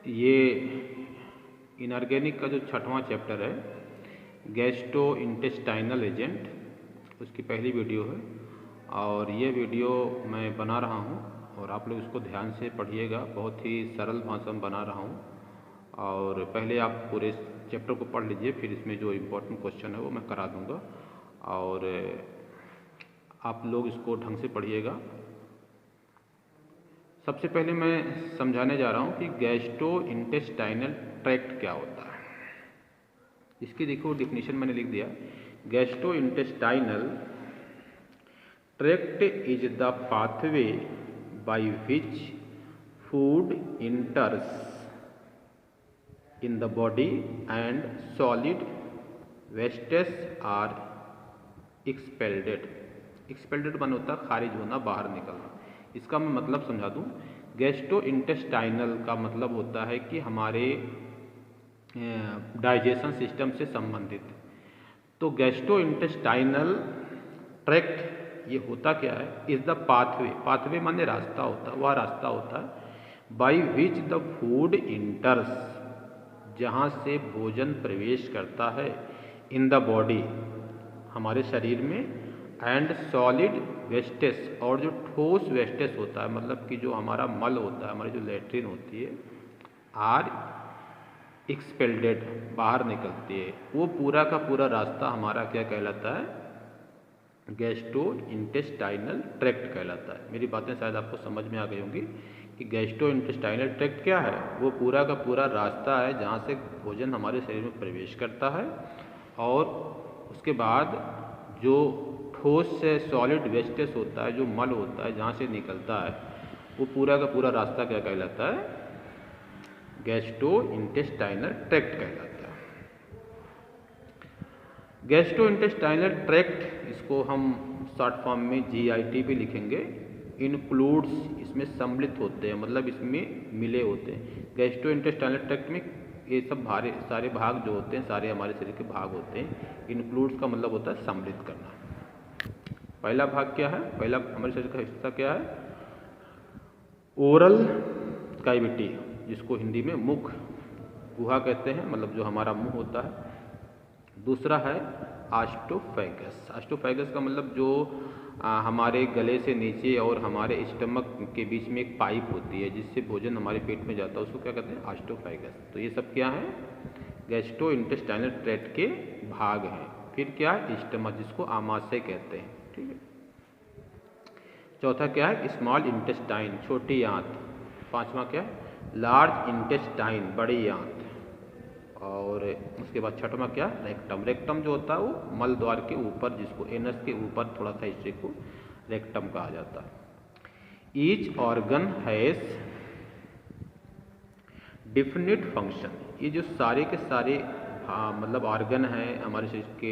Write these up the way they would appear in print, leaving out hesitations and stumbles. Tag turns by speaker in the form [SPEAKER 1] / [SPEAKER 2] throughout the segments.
[SPEAKER 1] ये इनऑर्गेनिक का जो छठवां चैप्टर है गैस्ट्रो इंटेस्टाइनल एजेंट, उसकी पहली वीडियो है और ये वीडियो मैं बना रहा हूँ और आप लोग इसको ध्यान से पढ़िएगा। बहुत ही सरल भाषा में बना रहा हूँ और पहले आप पूरे चैप्टर को पढ़ लीजिए, फिर इसमें जो इम्पोर्टेंट क्वेश्चन है वो मैं करा दूँगा और आप लोग इसको ढंग से पढ़िएगा। सबसे पहले मैं समझाने जा रहा हूँ कि गैस्ट्रो इंटेस्टाइनल ट्रैक्ट क्या होता है। इसकी देखो डिफिनीशन मैंने लिख दिया। Gastro intestinal tract is the pathway by which food enters in the body and solid wastes are expelled. Expelled मन होता है खारिज होना, बाहर निकलना। इसका मैं मतलब समझा दूं। गैस्ट्रो इंटेस्टाइनल का मतलब होता है कि हमारे डाइजेशन सिस्टम से संबंधित। तो गैस्ट्रो इंटेस्टाइनल ट्रैक्ट ये होता क्या है? इज द पाथवे, पाथवे माने रास्ता होता है, वह रास्ता होता है बाई विच द फूड इंटर्स, जहाँ से भोजन प्रवेश करता है, इन द बॉडी हमारे शरीर में, एंड सॉलिड वेस्टेस और जो ठोस वेस्टेस होता है, मतलब कि जो हमारा मल होता है, हमारी जो लेट्रिन होती है, आर एक्सपेल्डेड बाहर निकलती है। वो पूरा का पूरा रास्ता हमारा क्या कहलाता है? गैस्ट्रो इंटेस्टाइनल ट्रैक्ट कहलाता है। मेरी बातें शायद आपको समझ में आ गई होंगी कि गैस्ट्रो इंटेस्टाइनल ट्रैक्ट क्या है। वो पूरा का पूरा रास्ता है जहाँ से भोजन हमारे शरीर में प्रवेश करता है और उसके बाद जो ठोस से सॉलिड वेस्टेस होता है, जो मल होता है जहाँ से निकलता है, वो पूरा का पूरा रास्ता क्या कहलाता है? गैस्ट्रो इंटेस्टाइनल ट्रैक्ट कहलाता है। गैस्ट्रो इंटेस्टाइनल ट्रैक्ट, इसको हम शॉर्ट फॉर्म में GIT भी लिखेंगे। इंक्लूड्स, इसमें सम्मिलित होते हैं, मतलब इसमें मिले होते हैं। गैस्ट्रो इंटेस्टाइनल ट्रैक्ट में ये सब सारे भाग जो होते हैं, सारे हमारे शरीर के भाग होते हैं। इंक्लूड्स का मतलब होता है सम्मिलित करना। पहला भाग क्या है? पहला हमारे शरीर का हिस्सा क्या है? ओरल कैविटी, जिसको हिंदी में मुख गुहा कहते हैं, मतलब जो हमारा मुंह होता है। दूसरा है ऑस्टोफेगस। ऑस्टोफेगस का मतलब जो हमारे गले से नीचे और हमारे स्टमक के बीच में एक पाइप होती है जिससे भोजन हमारे पेट में जाता है, उसको क्या कहते हैं? ऑस्टोफेगस। तो ये सब क्या है? गैस्ट्रो इंटेस्टाइनल ट्रैक्ट के भाग हैं। फिर क्या है? स्टमक, जिसको आमाशय कहते हैं। ठीक है। चौथा क्या है? स्मॉल इंटेस्टाइन, छोटी आंत। पांचवा क्या है? लार्ज इंटेस्टाइन, बड़ी आंत। और उसके बाद छठवां क्या? रेक्टम। रेक्टम जो होता है वो मल द्वार के ऊपर, जिसको एनस के ऊपर थोड़ा सा हिस्से को रेक्टम कहा जाता है। Each organ has definite function. ये जो सारे के सारे मतलब ऑर्गन हैं, हमारे शरीर के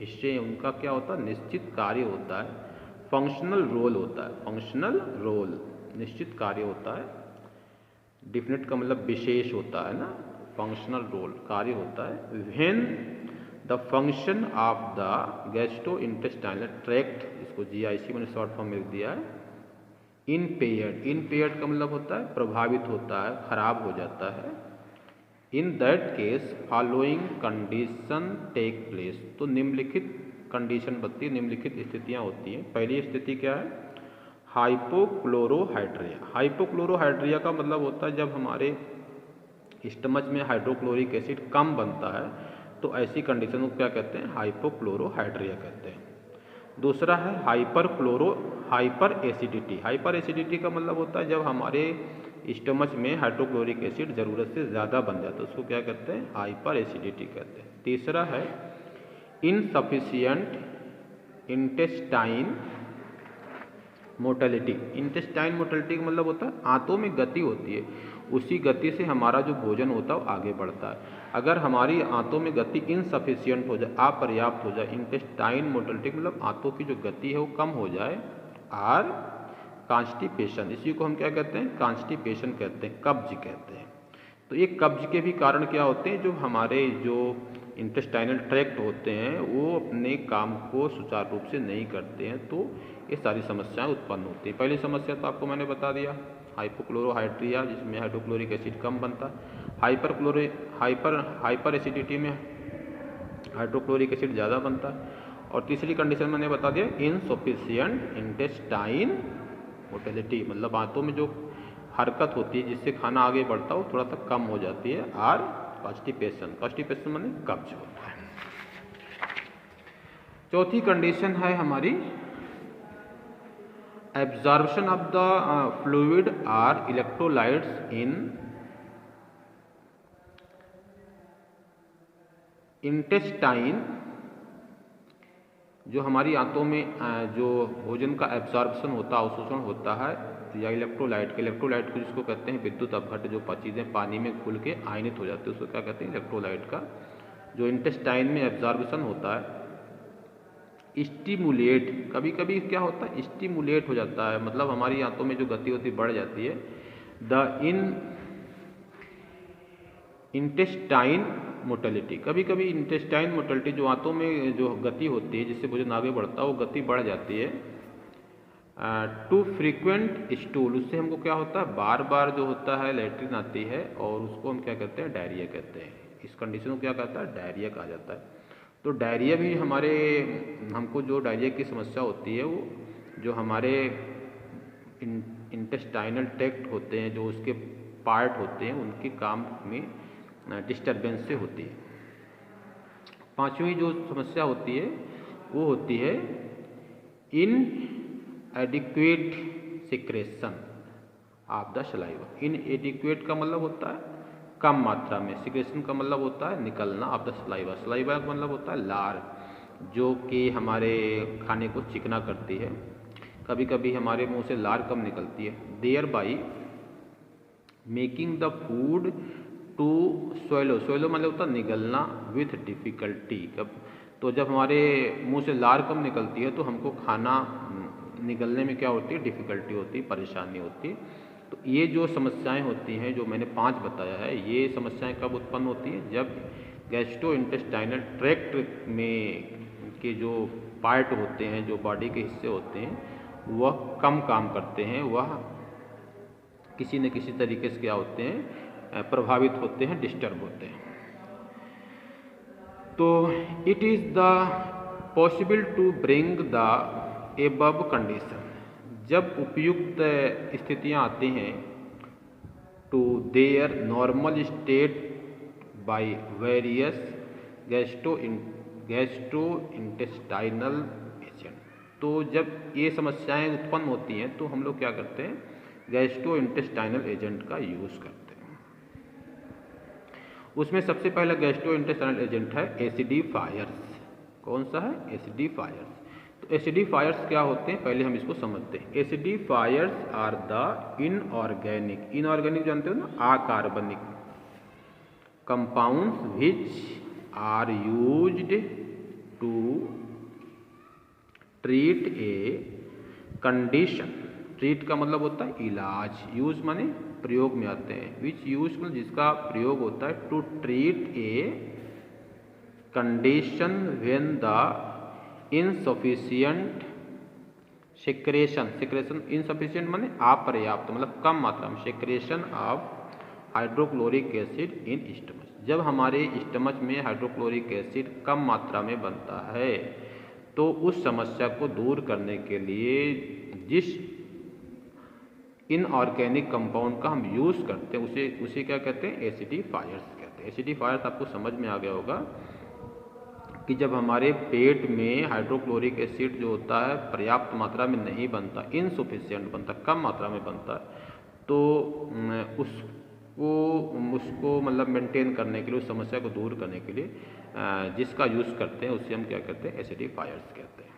[SPEAKER 1] हिस्से हैं, उनका क्या होता है? निश्चित कार्य होता है। फंक्शनल रोल होता है। फंक्शनल रोल, निश्चित कार्य होता है। डिफिनिट का मतलब विशेष होता है ना, फंक्शनल रोल, कार्य होता है। When the function of the gastro intestinal tract, इसको GIC मैंने शॉर्ट फॉर्म में लिख दिया है, इनपेयर्ड। इनपेयर्ड का मतलब होता है प्रभावित होता है, खराब हो जाता है। In that case following condition take place. तो निम्नलिखित कंडीशन बनती है, निम्नलिखित स्थितियाँ होती हैं। पहली स्थिति क्या है? हाइपोक्लोरोहाइड्रिया। हाइपोक्लोरोहाइड्रिया का मतलब होता है जब हमारे स्टमच में हाइड्रोक्लोरिक एसिड कम बनता है, तो ऐसी कंडीशन को क्या कहते हैं? हाइपोक्लोरोहाइड्रिया कहते हैं। दूसरा है हाइपर एसिडिटी। हाइपर एसिडिटी का मतलब होता है जब हमारे स्टमच में हाइड्रोक्लोरिक एसिड ज़रूरत से ज़्यादा बन जाता है, उसको क्या कहते हैं? हाइपर एसिडिटी कहते हैं। तीसरा है insufficient intestine motility. Intestine motility का मतलब होता है आंतों में गति होती है, उसी गति से हमारा जो भोजन होता है वो आगे बढ़ता है। अगर हमारी आंतों में गति इनसफिशियंट हो जाए, अपर्याप्त हो जाए, इंटेस्टाइन मोटिलिटी मतलब आंतों की जो गति है वो कम हो जाए, आर कॉन्स्टिपेशन, इसी को हम क्या कहते हैं? कॉन्स्टिपेशन कहते हैं, कब्ज कहते हैं। तो ये कब्ज के भी कारण क्या होते हैं? जो हमारे जो इंटेस्टाइनल ट्रैक्ट होते हैं वो अपने काम को सुचारू रूप से नहीं करते हैं, तो ये सारी समस्याएं उत्पन्न होती हैं। पहली समस्या तो आपको मैंने बता दिया। हाइपोक्लोरोहाइड्रिया जिसमें हाइड्रोक्लोरिक एसिड कम बनता है, हाइपर एसिडिटी में हाइड्रोक्लोरिक एसिड ज़्यादा बनता है, और तीसरी कंडीशन मैंने बता दिया इनसफिशिएंट इंटेस्टाइन मोटिलिटी, मतलब आंतों में जो हरकत होती है जिससे खाना आगे बढ़ता है वो थोड़ा सा कम हो जाती है। और कॉन्स्टिपेशन माने कब्ज होता है। चौथी कंडीशन है हमारी एब्जॉर्प्शन ऑफ द फ्लूइड और इलेक्ट्रोलाइट्स इन इंटेस्टाइन, जो हमारी आंतों में जो भोजन का एब्जॉर्प्शन होता है, अवशोषण होता है, या इलेक्ट्रोलाइट को जिसको कहते हैं विद्युत अपघट्य, जो चीज़ें पानी में घुल के आयनित हो जाती है उसको क्या कहते हैं इलेक्ट्रोलाइट का, जो इंटेस्टाइन में एब्जॉर्प्शन होता है स्टिमुलेट, कभी कभी क्या होता है स्टिमुलेट हो जाता है, मतलब हमारी आंतों में जो गति होती बढ़ जाती है। द इंटेस्टाइन मोटिलिटी, कभी कभी इंटेस्टाइन मोटिलिटी जो आंतों में जो गति होती है जिससे भोजन आगे बढ़ता है वो गति बढ़ जाती है। टू फ्रीक्वेंट स्टूल, उससे हमको क्या होता है बार बार जो होता है लेटरिन आती है और उसको हम क्या कहते हैं डायरिया कहते हैं। इस कंडीशन को क्या कहता है डायरिया कहा जाता है। तो डायरिया भी हमको जो डायरिया की समस्या होती है वो जो हमारे इंटेस्टाइनल ट्रैक्ट होते हैं, जो उसके पार्ट होते हैं उनके काम में डिस्टर्बेंस से होती है। पांचवी जो समस्या होती है वो होती है inadequate secretion of the saliva. Inadequate का मतलब होता है कम मात्रा में, सिक्रेशन का मतलब होता है निकलना ऑफ द सलाइवा। सलाइवा का मतलब होता है लार, जो कि हमारे खाने को चिकना करती है। कभी कभी हमारे मुंह से लार कम निकलती है। Thereby making the food to swallow मतलब होता है निगलना विथ डिफ़िकल्टी। तो जब हमारे मुंह से लार कम निकलती है तो हमको खाना निगलने में क्या होती है डिफ़िकल्टी होती है, परेशानी होती है। तो ये जो समस्याएं होती हैं जो मैंने 5 बताया है, ये समस्याएं कब उत्पन्न होती हैं जब गैस्ट्रोइंटेस्टाइनल ट्रैक्ट में के जो पार्ट होते हैं, जो बॉडी के हिस्से होते हैं वह कम काम करते हैं, वह किसी न किसी तरीके से क्या होते हैं प्रभावित होते हैं, डिस्टर्ब होते हैं। तो it is the possible to bring the above condition, जब उपयुक्त स्थितियां आती हैं to their normal state by various gastro intestinal agent. तो जब ये समस्याएं उत्पन्न होती हैं तो हम लोग क्या करते हैं गैस्ट्रो इंटेस्टाइनल एजेंट का यूज़ करते हैं। उसमें सबसे पहला गैस्ट्रो इंटेस्टाइनल एजेंट है एसिडिफायर्स। कौन सा है एसिडिफायर्स। तो एसिडिफायर्स क्या होते हैं पहले हम इसको समझते हैं। एसिडिफायर्स आर द इनऑर्गेनिक जानते हो ना, अकार्बनिक compounds which are used to treat a condition. Treat का मतलब होता है इलाज, यूज माने प्रयोग में आते हैं, विच यूज मतलब जिसका प्रयोग होता है to treat a condition when the insufficient secretion insufficient माने अपर्याप्त मतलब कम मात्रा में secretion of hydrochloric acid in stomach. जब हमारे स्टमच में हाइड्रोक्लोरिक एसिड कम मात्रा में बनता है तो उस समस्या को दूर करने के लिए जिस इनऑर्गेनिक कंपाउंड का हम यूज़ करते हैं उसे क्या कहते हैं एसिडिफायर्स कहते हैं। एसिडिफायर्स आपको समझ में आ गया होगा कि जब हमारे पेट में हाइड्रोक्लोरिक एसिड जो होता है पर्याप्त मात्रा में नहीं बनता, इनसफिशिएंट बनता, कम मात्रा में बनता है, तो उसको मतलब मेंटेन करने के लिए, उस समस्या को दूर करने के लिए जिसका यूज़ करते हैं उसे हम क्या कहते हैं एसिडिफायर्स कहते हैं।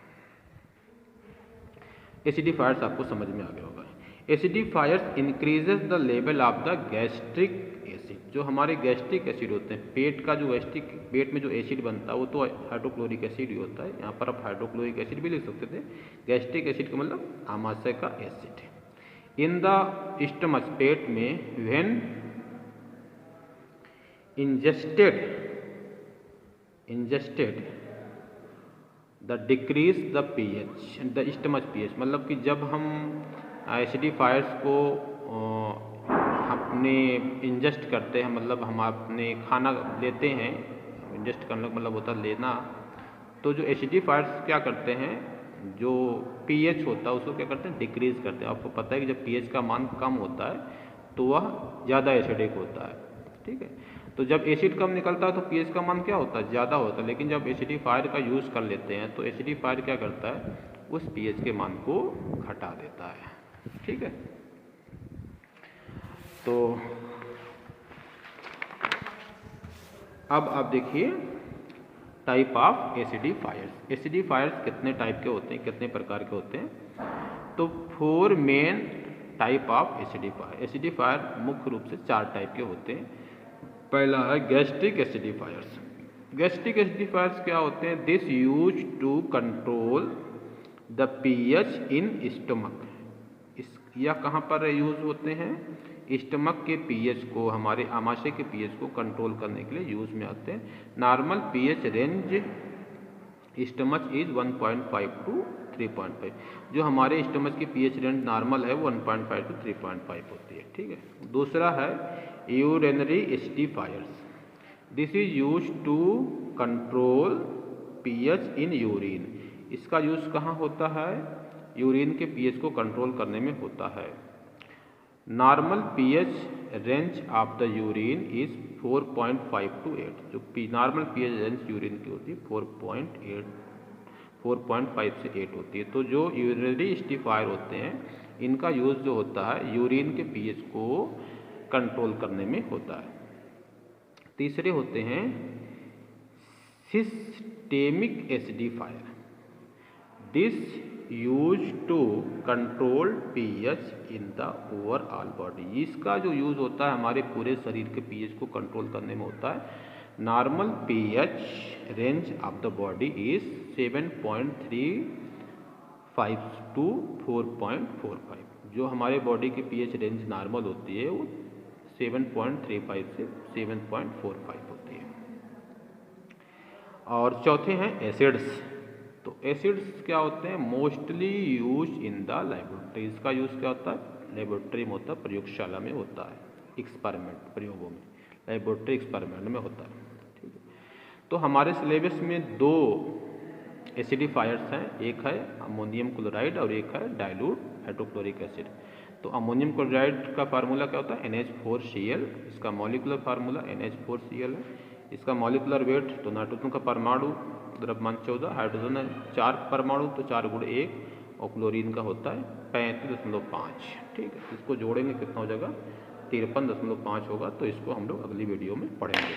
[SPEAKER 1] एसिडिफायर्स आपको समझ में आ गया होगा। Acidifiers increases the level of the gastric acid. जो हमारे गैस्ट्रिक एसिड होते हैं, पेट का जो पेट में जो एसिड बनता है वो तो हाइड्रोक्लोरिक एसिड ही होता है। यहाँ पर आप हाइड्रोक्लोरिक एसिड भी लिख सकते थे। गैस्ट्रिक एसिड का मतलब आमाशय का एसिड है। इन द स्टमच पेट में when ingested the decrease the pH the stomach pH, मतलब कि जब हम एसिडिफायर्स को अपने इंजेस्ट करते हैं, मतलब हम अपने खाना लेते हैं, इंजेस्ट करने का मतलब होता है लेना। तो जो एसिडिफायर्स क्या करते हैं, जो पीएच होता है उसको क्या करते हैं, डिक्रीज करते हैं। आपको पता है कि जब पीएच का मान कम होता है तो वह ज़्यादा एसिडिक होता है, ठीक है। तो जब एसिड कम निकलता है तो पीएच का मान क्या होता है, ज़्यादा होता है। लेकिन जब एसिडिफायर का यूज़ कर लेते हैं तो एसिडिफायर क्या करता है, उस पीएच के मान को घटा देता है, ठीक है। तो अब आप देखिए टाइप ऑफ एसिडिफायर्स। एसिडिफायर्स कितने टाइप के होते हैं, कितने प्रकार के होते हैं? तो 4 main type of acidifier. Acidifier मुख्य रूप से 4 टाइप के होते हैं। पहला है गैस्ट्रिक एसिडिफायर्स। गैस्ट्रिक एसिडिफायर्स क्या होते हैं? This use to control the pH in stomach. इस या कहाँ पर यूज होते हैं? स्टमक के पीएच को, हमारे आमाशय के पीएच को कंट्रोल करने के लिए यूज में आते हैं। Normal pH range stomach is 1.5 to 3.5। जो हमारे स्टमक की पीएच रेंज नॉर्मल है वो 1.5 टू 3.5 होती है, ठीक है। दूसरा है urinary acidifiers. This is use to control pH in urine. इसका यूज कहाँ होता है? यूरिन के पीएच को कंट्रोल करने में होता है। Normal pH range of the urine is 4.5 to 8। जो नॉर्मल पीएच रेंज यूरिन की होती है 4.5 से 8 होती है। तो जो यूरिनरी एसिडिफायर होते हैं इनका यूज जो होता है यूरिन के पीएच को कंट्रोल करने में होता है। तीसरे होते हैं systemic acidifier. This use to control pH in the overall body. इसका जो यूज होता है हमारे पूरे शरीर के पीएच को कंट्रोल करने में होता है। Normal pH range of the body is 7.35 to 4.45। जो हमारे बॉडी की पीएच रेंज नॉर्मल होती है वो 7.35 से 7.45 होती है। और चौथे हैं एसिड्स। तो एसिड्स क्या होते हैं? Mostly use in the laboratory. इसका यूज क्या होता है? लेबोरेटरी में होता है, प्रयोगशाला में होता है, एक्सपेरिमेंट प्रयोगों में, लेबोरेटरी एक्सपेरिमेंट में होता है, ठीक है। तो हमारे सिलेबस में 2 एसिडिफायर्स हैं, एक है अमोनियम क्लोराइड और एक है डाइल्यूट हाइड्रोक्लोरिक एसिड। तो अमोनियम क्लोराइड का फार्मूला क्या होता है? NH4Cl। इसका मॉलिकुलर फार्मूला NH4Cl है। इसका मॉलिकुलर वेट, तो नाइट्रोजन का परमाणु द्रव्यमान 14, हाइड्रोजन है 4 परमाणु तो 4 गुण 1, और क्लोरीन का होता है 35.5, ठीक है। इसको जोड़ेंगे कितना हो जाएगा? 53.5 होगा। तो इसको हम लोग अगली वीडियो में पढ़ेंगे।